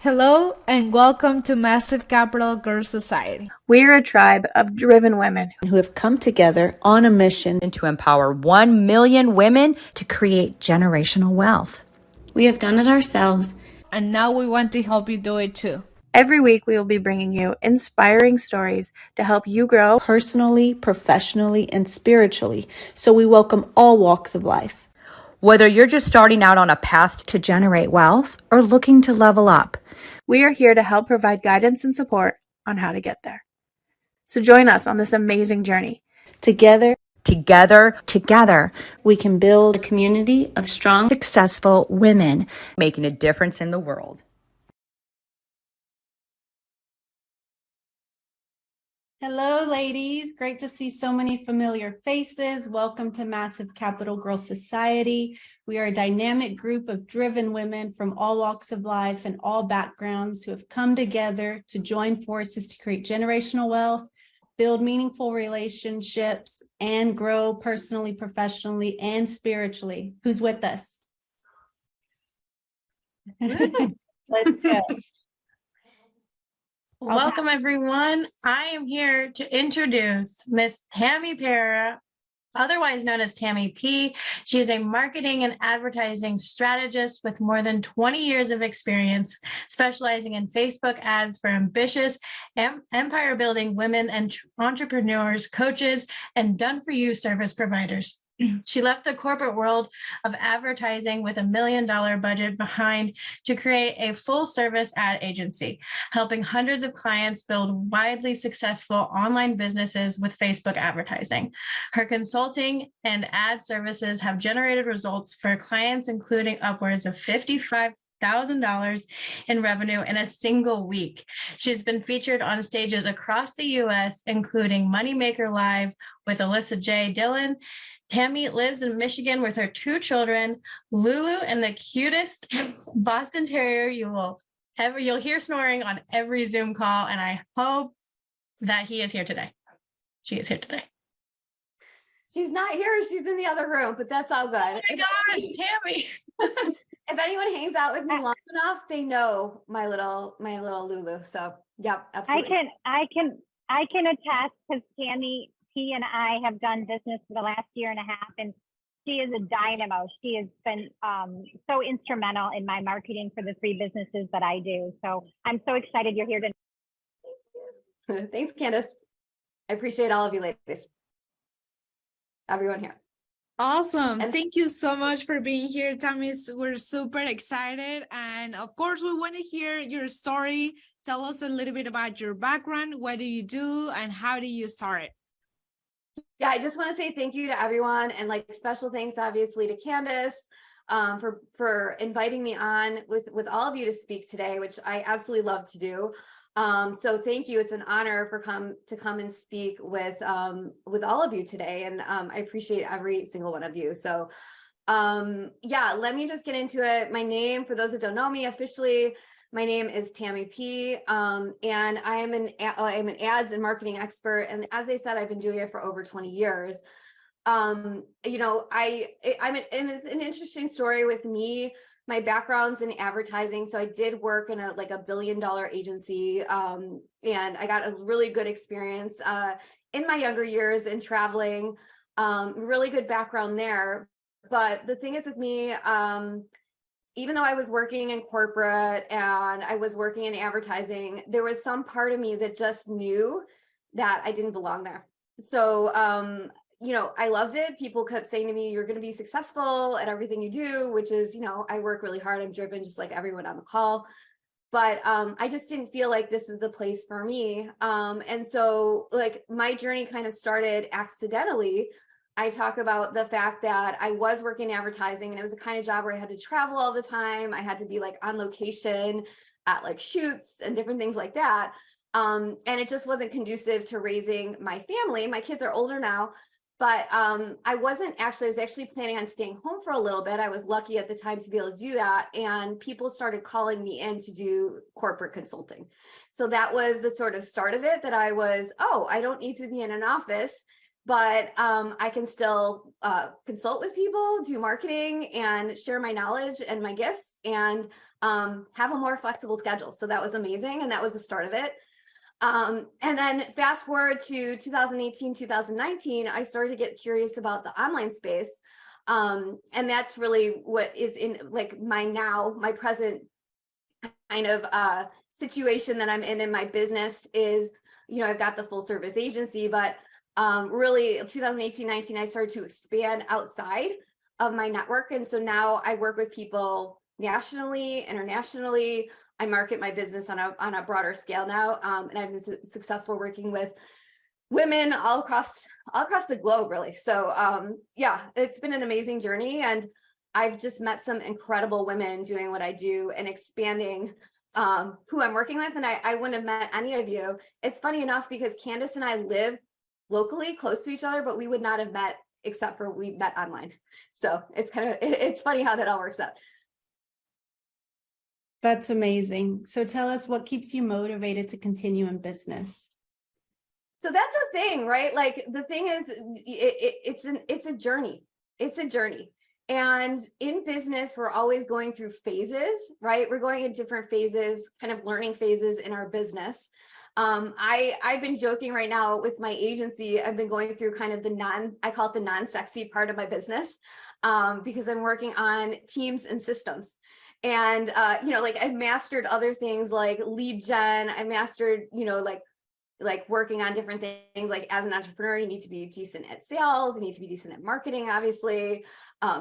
Hello and welcome to Massive Capital Girls Society. We're a tribe of driven women who have come together on a mission to empower 1 million women to create generational wealth. We have done it ourselves, and now we want to help you do it too. Every week, we will be bringing you inspiring stories to help you grow personally, professionally, and spiritually. So we welcome all walks of life. Whether you're just starting out on a path to generate wealth or looking to level up, we are here to help provide guidance and support on how to get there. So join us on this amazing journey. Together, we can build a community of strong, successful women making a difference in the world. Hello, ladies. Great to see so many familiar faces. Welcome to Massive Capital Girl Society. We are a dynamic group of driven women from all walks of life and all backgrounds who have come together to join forces to create generational wealth, build meaningful relationships, and grow personally, professionally, and spiritually. Who's with us? Let's go. Welcome, everyone. I am here to introduce Miss Tammy P, otherwise known as Tammy P. She is a marketing and advertising strategist with more than 20 years of experience, specializing in Facebook ads for ambitious, empire-building women and entrepreneurs, coaches, and done-for-you service providers. She left the corporate world of advertising with $1 million budget behind to create a full-service ad agency, helping hundreds of clients build widely successful online businesses with Facebook advertising. Her consulting and ad services have generated results for clients, including upwards of $55,000 in revenue in a single week. She's been featured on stages across the U.S., including Moneymaker Live with Alyssa J. Dillon. Tammy lives in Michigan with her 2 children, Lulu and the cutest Boston Terrier you'll hear snoring on every Zoom call, and I hope that he is here today. She is here today. She's not here. She's in the other room, but that's all good. Oh my gosh, Tammy. If anyone hangs out with me long enough, they know my little Lulu. So, yep, absolutely. I can attest because Tammy P and I have done business for the last year and a half, and she is a dynamo. She has been so instrumental in my marketing for the 3 businesses that I do. So I'm so excited you're here tonight. Thanks, Candace. I appreciate all of you ladies. Everyone here. Awesome. Thank you so much for being here, Tammy. We're super excited. And of course, we want to hear your story. Tell us a little bit about your background. What do you do and how do you start it? Yeah, I just want to say thank you to everyone, and like special thanks obviously to Candace for inviting me on with all of you to speak today, which I absolutely love to do. So thank you. It's an honor to come and speak with all of you today, and I appreciate every single one of you. So yeah, let me just get into it. My name, for those that don't know me officially, my name is Tammy P, and I'm an ads and marketing expert. And as I said, I've been doing it for over 20 years. You know, it's an interesting story with me. My background's in advertising, so I did work in a $1 billion agency, and I got a really good experience in my younger years in traveling. Really good background there. But the thing is with me, even though I was working in corporate and I was working in advertising, there was some part of me that just knew that I didn't belong there. So, you know, I loved it. People kept saying to me, you're going to be successful at everything you do, which is, you know, I work really hard. I'm driven just like everyone on the call. But I just didn't feel like this is the place for me. And so like my journey kind of started accidentally. I talk about the fact that I was working in advertising, and it was the kind of job where I had to travel all the time. I had to be like on location at like shoots and different things like that. And it just wasn't conducive to raising my family. My kids are older now, but I was actually planning on staying home for a little bit. I was lucky at the time to be able to do that. And people started calling me in to do corporate consulting. So that was the sort of start of it, that I was, oh, I don't need to be in an office, but I can still consult with people, do marketing, and share my knowledge and my gifts. And have a more flexible schedule. So that was amazing. And that was the start of it. And then fast forward to 2018, 2019, I started to get curious about the online space. And that's really what is in like my present kind of situation that I'm in my business is, I've got the full service agency, but really 2018, 19, I started to expand outside of my network. And so now I work with people nationally, internationally. I market my business on a broader scale now. And I've been successful working with women all across the globe, really. So yeah, it's been an amazing journey. And I've just met some incredible women doing what I do and expanding who I'm working with. And I wouldn't have met any of you. It's funny enough because Candace and I live locally close to each other, but we would not have met except for we met online. So it's funny how that all works out. That's amazing. So tell us what keeps you motivated to continue in business. So that's a thing, right? Like the thing is, it's a journey. It's a journey. And in business, we're always going through phases, right? We're going in different phases, kind of learning phases in our business. I've been joking right now with my agency. I've been going through kind of I call it the non-sexy part of my business because I'm working on teams and systems. And, like I've mastered other things like lead gen. I mastered, like working on different things. Like as an entrepreneur, you need to be decent at sales. You need to be decent at marketing, obviously,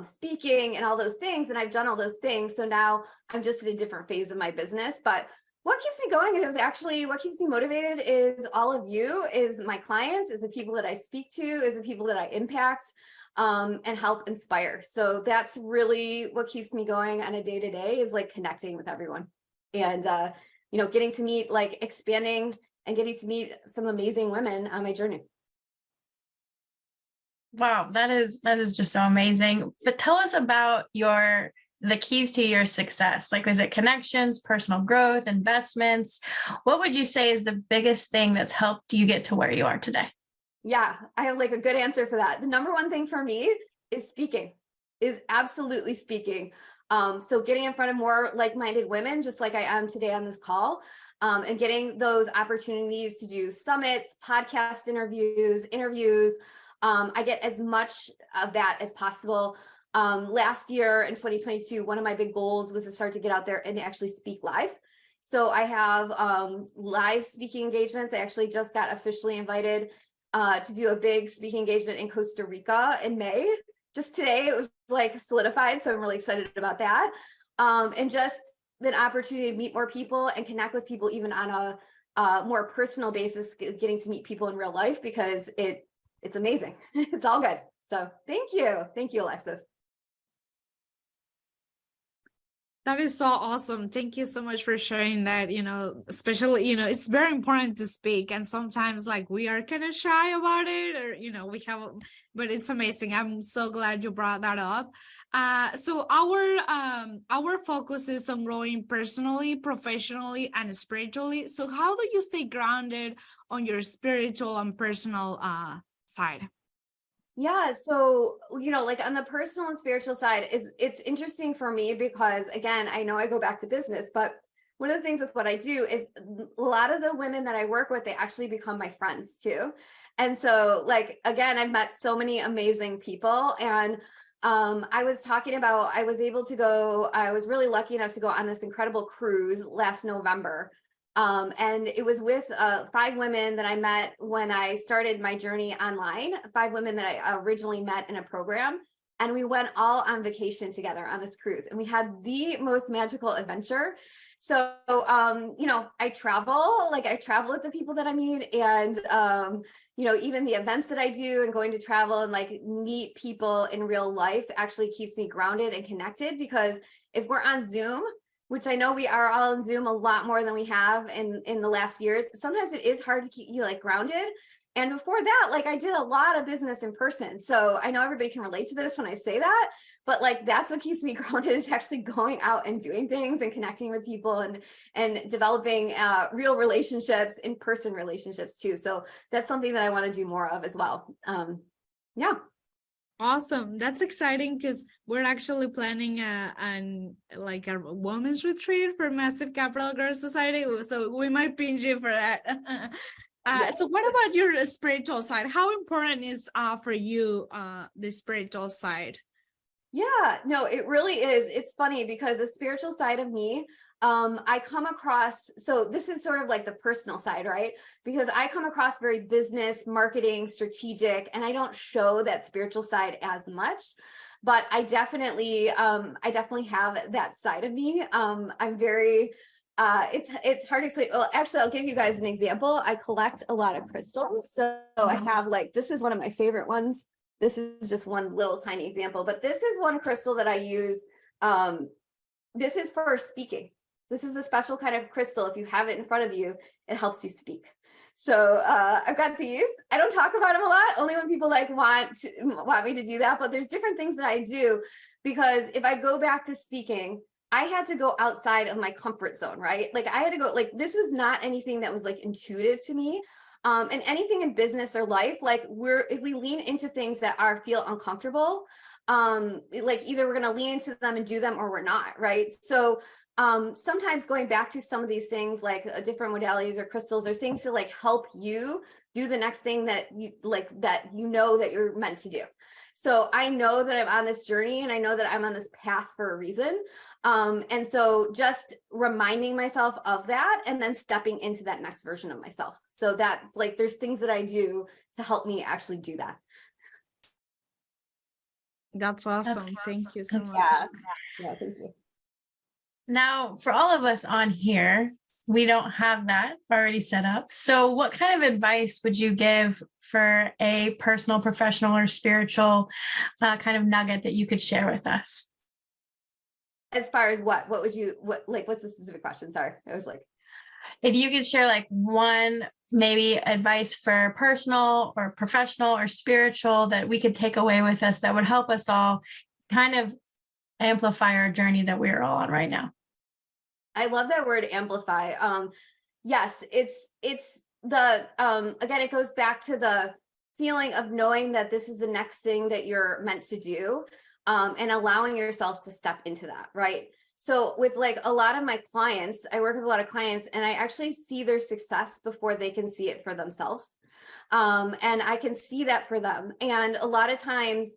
speaking and all those things. And I've done all those things. So now I'm just at a different phase of my business. But what keeps me going is actually what keeps me motivated is all of you, is my clients, is the people that I speak to, is the people that I impact. And help inspire. So that's really what keeps me going on a day-to-day is like connecting with everyone and, getting to meet, like expanding and getting to meet some amazing women on my journey. Wow, that is just so amazing. But tell us about the keys to your success. Like, is it connections, personal growth, investments? What would you say is the biggest thing that's helped you get to where you are today? Yeah, I have like a good answer for that. The number one thing for me is absolutely speaking. So getting in front of more like-minded women, just like I am today on this call, and getting those opportunities to do summits, podcast interviews. I get as much of that as possible. Last year in 2022, one of my big goals was to start to get out there and actually speak live. So I have live speaking engagements. I actually just got officially invited to do a big speaking engagement in Costa Rica in May. Just today, it was like solidified. So I'm really excited about that. And just an opportunity to meet more people and connect with people, even on a more personal basis, getting to meet people in real life, because it's amazing. It's all good. So thank you. Thank you, Alexis. That is so awesome. Thank you so much for sharing that, especially, it's very important to speak. And sometimes like we are kind of shy about it or, but it's amazing. I'm so glad you brought that up. So our focus is on growing personally, professionally, and spiritually. So how do you stay grounded on your spiritual and personal side? Yeah, so, like on the personal and spiritual side it's interesting for me because, again, I know I go back to business, but one of the things with what I do is a lot of the women that I work with, they actually become my friends too. And so, like, again, I've met so many amazing people. And I was really lucky enough to go on this incredible cruise last November. And it was with 5 women that I met when I started my journey online, 5 women that I originally met in a program. And we went all on vacation together on this cruise. And we had the most magical adventure. So, I travel with the people that I meet, and, even the events that I do and going to travel and like meet people in real life actually keeps me grounded and connected, because if we're on Zoom, which I know we are all on Zoom a lot more than we have in the last years, sometimes it is hard to keep you like grounded. And before that, like I did a lot of business in person. So I know everybody can relate to this when I say that, but like that's what keeps me grounded, is actually going out and doing things and connecting with people and developing real relationships, in-person relationships too. So that's something that I want to do more of as well. Yeah. Awesome. That's exciting because we're actually planning a women's retreat for Massive Capital Girls Society. So we might pinch you for that. So what about your spiritual side? How important is for you the spiritual side? Yeah, no, it really is. It's funny because the spiritual side of me, I come across, so this is sort of like the personal side, right? Because I come across very business, marketing, strategic, and I don't show that spiritual side as much. But I definitely have that side of me. I'm very, it's hard to explain. Well, actually, I'll give you guys an example. I collect a lot of crystals. So I have this is one of my favorite ones. This is just one little tiny example, but this is one crystal that I use. This is for speaking. This is a special kind of crystal. If you have it in front of you, it helps you speak. So I've got these. I don't talk about them a lot, only when people want me to do that. But there's different things that I do, because if I go back to speaking, I had to go outside of my comfort zone, right? I had to go, this was not anything that was intuitive to me. And anything in business or life, if we lean into things that feel uncomfortable, either we're going to lean into them and do them, or we're not, right? So sometimes going back to some of these things, different modalities or crystals or things to help you do the next thing that you know that you're meant to do. So I know that I'm on this journey, and I know that I'm on this path for a reason. And so just reminding myself of that, and then stepping into that next version of myself. So that there's things that I do to help me actually do that. That's awesome. Thank you so much. Yeah, thank you. Now, for all of us on here, we don't have that already set up. So what kind of advice would you give for a personal, professional, or spiritual kind of nugget that you could share with us? As far as what's the specific question? Sorry. I was if you could share one maybe advice for personal or professional or spiritual that we could take away with us that would help us all kind of amplify our journey that we're all on right now. I love that word, amplify. Yes, it's the again, it goes back to the feeling of knowing that this is the next thing that you're meant to do, and allowing yourself to step into that, right? So with a lot of my clients, I work with a lot of clients, and I actually see their success before they can see it for themselves. And I can see that for them. And a lot of times,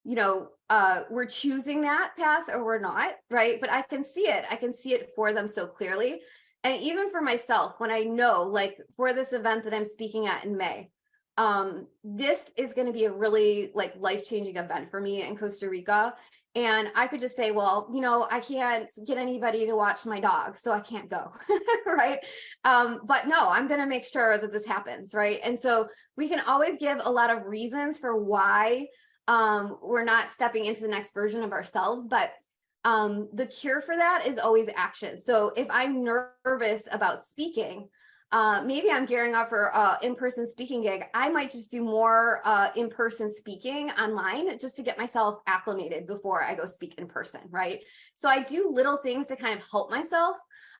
we're choosing that path or we're not, right? But I can see it for them so clearly. And even for myself, when I know, for this event that I'm speaking at in May, this is going to be a really life-changing event for me in Costa Rica. And I could just say, well, I can't get anybody to watch my dog, so I can't go, right? But no, I'm going to make sure that this happens, right? And so we can always give a lot of reasons for why we're not stepping into the next version of ourselves, but the cure for that is always action. So if I'm nervous about speaking, maybe I'm gearing up for in-person speaking gig. I might just do more in-person speaking online just to get myself acclimated before I go speak in person, right? So I do little things to kind of help myself.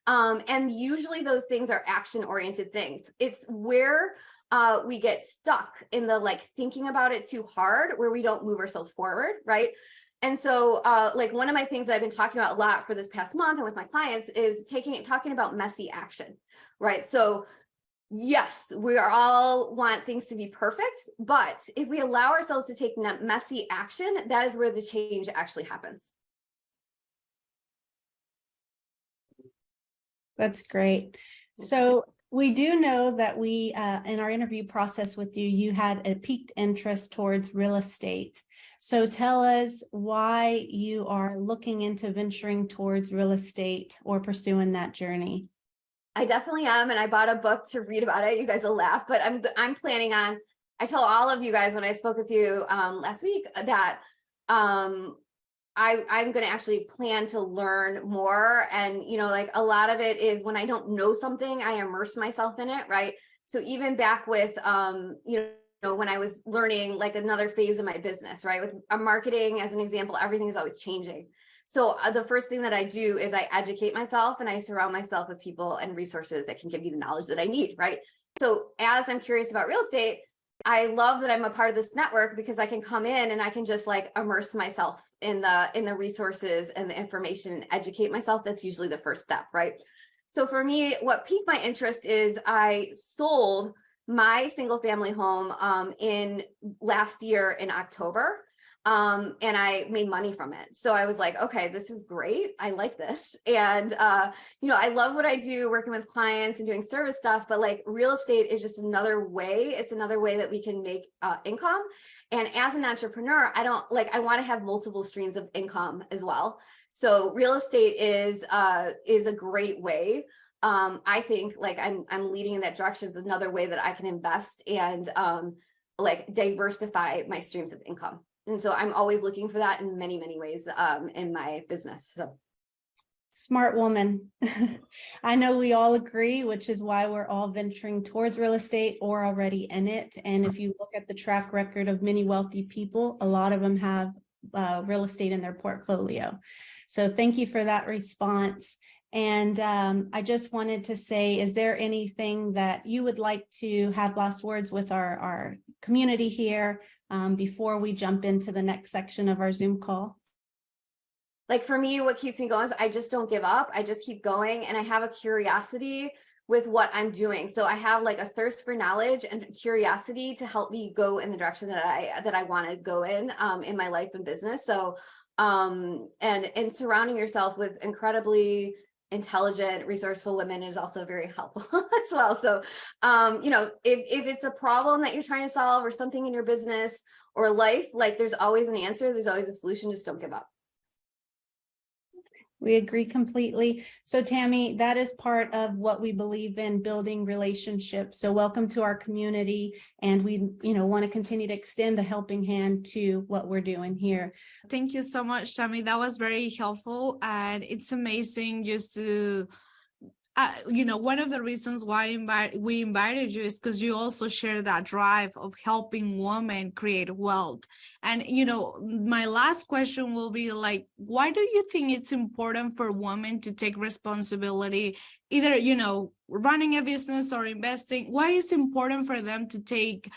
And usually those things are action-oriented things. It's where we get stuck in the thinking about it too hard, where we don't move ourselves forward, right? And so one of my things that I've been talking about a lot for this past month and with my clients is talking about messy action, right? So yes, we all want things to be perfect, but if we allow ourselves to take messy action, that is where the change actually happens. That's great. So we do know that we, in our interview process with you, you had a piqued interest towards real estate. So tell us why you are looking into venturing towards real estate or pursuing that journey. I definitely am, and I bought a book to read about it. You guys will laugh, but I'm planning on. I told all of you guys when I spoke with you last week that I'm going to actually plan to learn more, and a lot of it is when I don't know something, I immerse myself in it, right? So even back with when I was learning another phase of my business, right? With marketing as an example, everything is always changing. So the first thing that I do is I educate myself, and I surround myself with people and resources that can give me the knowledge that I need, right? So as I'm curious about real estate, I love that I'm a part of this network because I can come in and I can just like immerse myself in the resources and the information and educate myself. That's usually the first step, right? So for me, what piqued my interest is I sold my single family home in last year in October. And I made money from it. So I was like, okay, this is great. I like this. And, I love what I do working with clients and doing service stuff, but like real estate is just another way. It's another way that we can make income. And as an entrepreneur, I want to have multiple streams of income as well. So real estate is a great way. I think like I'm leading in that direction. Is another way that I can invest and diversify my streams of income. And so I'm always looking for that in many, many ways in my business. So smart woman. I know we all agree, which is why we're all venturing towards real estate or already in it. And if you look at the track record of many wealthy people, a lot of them have real estate in their portfolio. So thank you for that response. And I just wanted to say, is there anything that you would like to have last words with our community here before we jump into the next section of our Zoom call? Like for me, what keeps me going is I just don't give up. I just keep going, and I have a curiosity with what I'm doing. So I have like a thirst for knowledge and curiosity to help me go in the direction that I want to go in my life and business. So and surrounding yourself with incredibly intelligent, resourceful women is also very helpful as well. So, if it's a problem that you're trying to solve or something in your business or life, like there's always an answer, there's always a solution. Just don't give up. We agree completely. So Tammy, that is part of what we believe in, building relationships. So welcome to our community. And we, want to continue to extend a helping hand to what we're doing here. Thank you so much, Tammy. That was very helpful. And it's amazing just to one of the reasons why we invited you is because you also share that drive of helping women create wealth. And, my last question will be like, why do you think it's important for women to take responsibility, either, running a business or investing? Why is it important for them to take,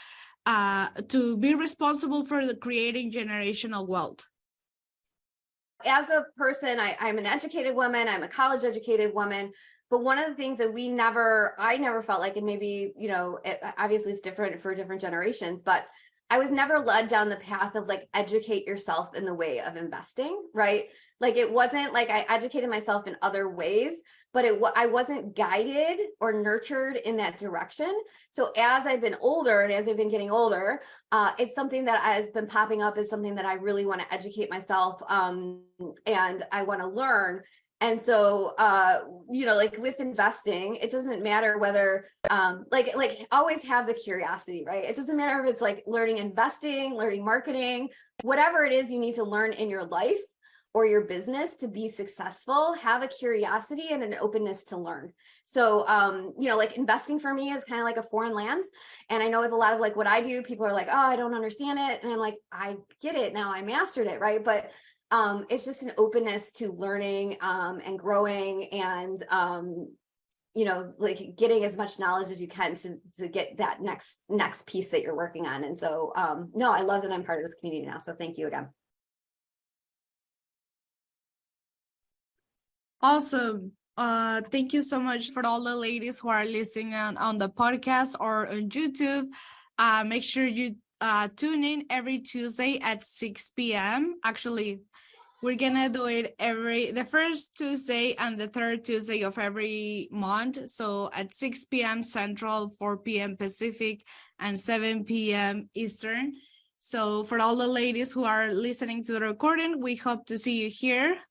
to be responsible for the creating generational wealth? As a person, I'm an educated woman, I'm a college educated woman. But one of the things that I never felt like, and maybe, obviously it's different for different generations, but I was never led down the path of like, educate yourself in the way of investing, right? Like, it wasn't like I educated myself in other ways, but I wasn't guided or nurtured in that direction. So as I've been older and as I've been getting older, it's something that has been popping up as something that I really want to educate myself and I want to learn. And so, like with investing, it doesn't matter whether, always have the curiosity, right? It doesn't matter if it's like learning investing, learning marketing, whatever it is you need to learn in your life or your business to be successful, have a curiosity and an openness to learn. So, like investing for me is kind of like a foreign land. And I know with a lot of like what I do, people are like, oh, I don't understand it. And I'm like, I get it now, I mastered it, right? But it's just an openness to learning and growing and like getting as much knowledge as you can to get that next piece that you're working on. And so no, I love that I'm part of this community now. So thank you again. Awesome. Thank you so much for all the ladies who are listening on the podcast or on YouTube. Make sure you tune in every Tuesday at 6 p.m. Actually, we're gonna do it the first Tuesday and the third Tuesday of every month. So at 6 p.m. Central, 4 p.m. Pacific, and 7 p.m. Eastern. So for all the ladies who are listening to the recording, we hope to see you here